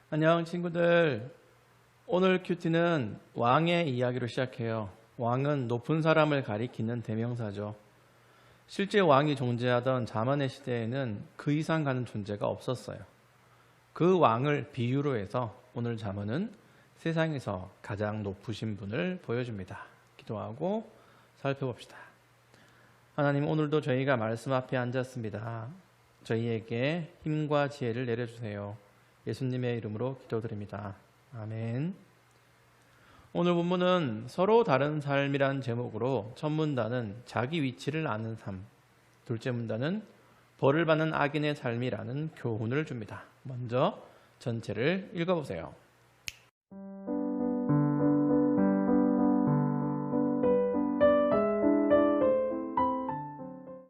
안녕 친구들. 오늘 큐티는 왕의 이야기로 시작해요. 왕은 높은 사람을 가리키는 대명사죠. 실제 왕이 존재하던 자만의 시대에는 그 이상 가는 존재가 없었어요. 그 왕을 비유로 해서 오늘 자문은 세상에서 가장 높으신 분을 보여줍니다. 기도하고 살펴봅시다. 하나님, 오늘도 저희가 말씀 앞에 앉았습니다. 저희에게 힘과 지혜를 내려주세요. 예수님의 이름으로 기도드립니다. 아멘. 오늘 본문은 서로 다른 삶이란 제목으로 첫 문단은 자기 위치를 아는 삶, 둘째 문단은 벌을 받는 악인의 삶이라는 교훈을 줍니다. 먼저 전체를 읽어보세요.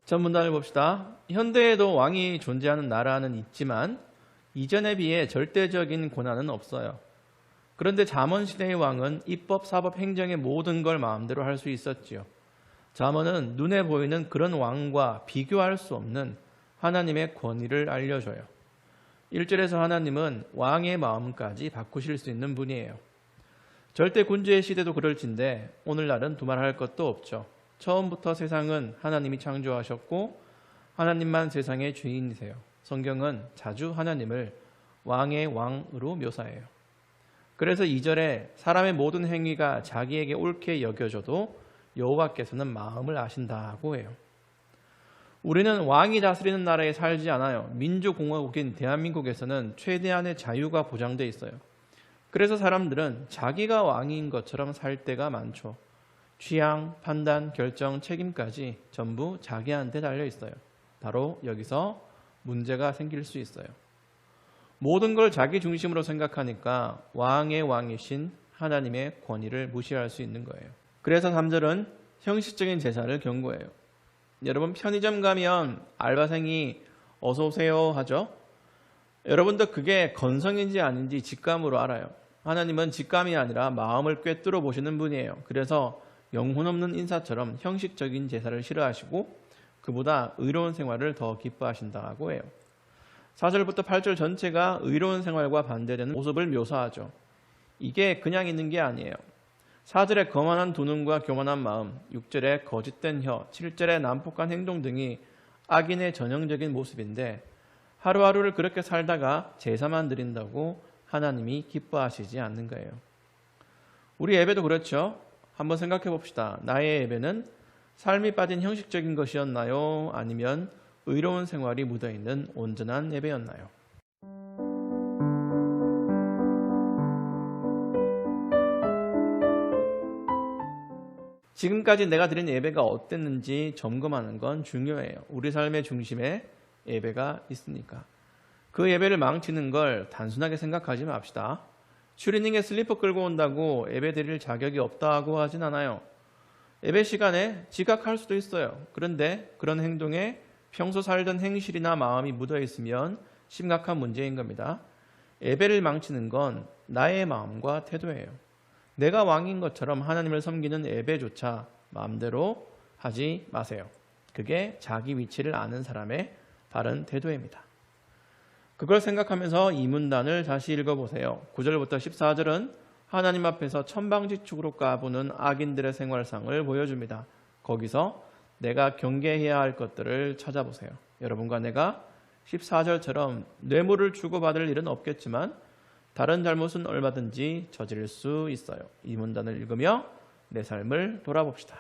첫 문단을 봅시다. 현대에도 왕이 존재하는 나라는 있지만 이전에 비해 절대적인 권한은 없어요. 그런데 잠언시대의 왕은 입법, 사법, 행정의 모든 걸 마음대로 할 수 있었지요. 잠언은 눈에 보이는 그런 왕과 비교할 수 없는 하나님의 권위를 알려줘요. 1절에서 하나님은 왕의 마음까지 바꾸실 수 있는 분이에요. 절대 군주의 시대도 그럴진데 오늘날은 두말할 것도 없죠. 처음부터 세상은 하나님이 창조하셨고 하나님만 세상의 주인이세요. 성경은 자주 하나님을 왕의 왕으로 묘사해요. 그래서 2절에 사람의 모든 행위가 자기에게 옳게 여겨져도 여호와께서는 마음을 아신다고 해요. 우리는 왕이 다스리는 나라에 살지 않아요. 민주공화국인 대한민국에서는 최대한의 자유가 보장되어 있어요. 그래서 사람들은 자기가 왕인 것처럼 살 때가 많죠. 취향, 판단, 결정, 책임까지 전부 자기한테 달려 있어요. 바로 여기서 문제가 생길 수 있어요. 모든 걸 자기 중심으로 생각하니까 왕의 왕이신 하나님의 권위를 무시할 수 있는 거예요. 그래서 3절은 형식적인 제사를 경고해요. 여러분, 편의점 가면 알바생이 어서 오세요 하죠? 여러분도 그게 건성인지 아닌지 직감으로 알아요. 하나님은 직감이 아니라 마음을 꿰뚫어 보시는 분이에요. 그래서 영혼 없는 인사처럼 형식적인 제사를 싫어하시고 그보다 의로운 생활을 더 기뻐하신다고 해요. 4절부터 8절 전체가 의로운 생활과 반대되는 모습을 묘사하죠. 이게 그냥 있는 게 아니에요. 4절에 거만한 두 눈과 교만한 마음, 6절에 거짓된 혀, 7절에 난폭한 행동 등이 악인의 전형적인 모습인데 하루하루를 그렇게 살다가 제사만 드린다고 하나님이 기뻐하시지 않는 거예요. 우리 예배도 그렇죠. 한번 생각해 봅시다. 나의 예배는 삶이 빠진 형식적인 것이었나요? 아니면 의로운 생활이 묻어있는 온전한 예배였나요? 지금까지 내가 드린 예배가 어땠는지 점검하는 건 중요해요. 우리 삶의 중심에 예배가 있으니까. 그 예배를 망치는 걸 단순하게 생각하지 맙시다. 추리닝에 슬리퍼 끌고 온다고 예배 드릴 자격이 없다고 하진 않아요. 예배 시간에 지각할 수도 있어요. 그런데 그런 행동에 평소 살던 행실이나 마음이 묻어 있으면 심각한 문제인 겁니다. 예배를 망치는 건 나의 마음과 태도예요. 내가 왕인 것처럼 하나님을 섬기는 예배조차 마음대로 하지 마세요. 그게 자기 위치를 아는 사람의 바른 태도입니다. 그걸 생각하면서 이 문단을 다시 읽어보세요. 9절부터 14절은 하나님 앞에서 천방지축으로 까부는 악인들의 생활상을 보여줍니다. 거기서 내가 경계해야 할 것들을 찾아보세요. 여러분과 내가 14절처럼 뇌물을 주고받을 일은 없겠지만 다른 잘못은 얼마든지 저지를 수 있어요. 이 문단을 읽으며 내 삶을 돌아봅시다.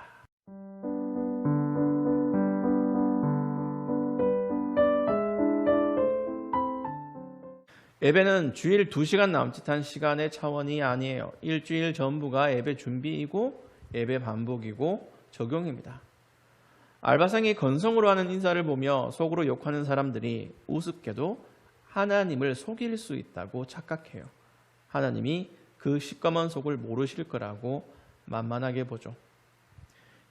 예배는 주일 2시간 남짓한 시간의 차원이 아니에요. 일주일 전부가 예배 준비이고 예배 반복이고 적용입니다. 알바생이 건성으로 하는 인사를 보며 속으로 욕하는 사람들이 우습게도 하나님을 속일 수 있다고 착각해요. 하나님이 그 시꺼먼 속을 모르실 거라고 만만하게 보죠.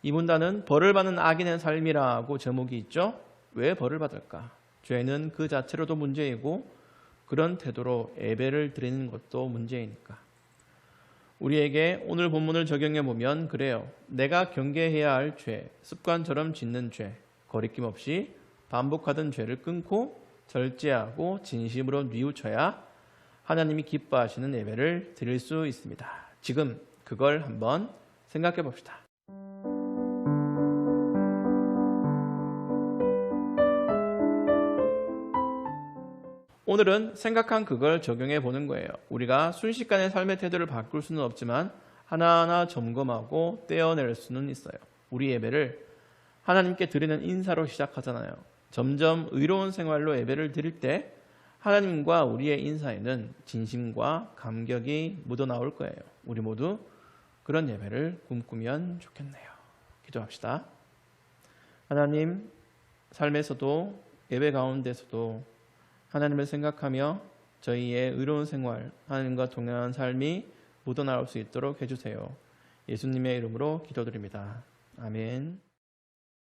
이 문단은 벌을 받는 악인의 삶이라고 제목이 있죠. 왜 벌을 받을까? 죄는 그 자체로도 문제이고 그런 태도로 예배를 드리는 것도 문제이니까. 우리에게 오늘 본문을 적용해 보면 그래요. 내가 경계해야 할 죄, 습관처럼 짓는 죄, 거리낌 없이 반복하던 죄를 끊고 절제하고 진심으로 뉘우쳐야 하나님이 기뻐하시는 예배를 드릴 수 있습니다. 지금 그걸 한번 생각해 봅시다. 오늘은 생각한 그걸 적용해 보는 거예요. 우리가 순식간에 삶의 태도를 바꿀 수는 없지만 하나하나 점검하고 떼어낼 수는 있어요. 우리 예배를 하나님께 드리는 인사로 시작하잖아요. 점점 의로운 생활로 예배를 드릴 때 하나님과 우리의 인사에는 진심과 감격이 묻어나올 거예요. 우리 모두 그런 예배를 꿈꾸면 좋겠네요. 기도합시다. 하나님, 삶에서도 예배 가운데서도 하나님을 생각하며 저희의 의로운 생활, 하나님과 동행한 삶이 묻어나올 수 있도록 해주세요. 예수님의 이름으로 기도드립니다. 아멘.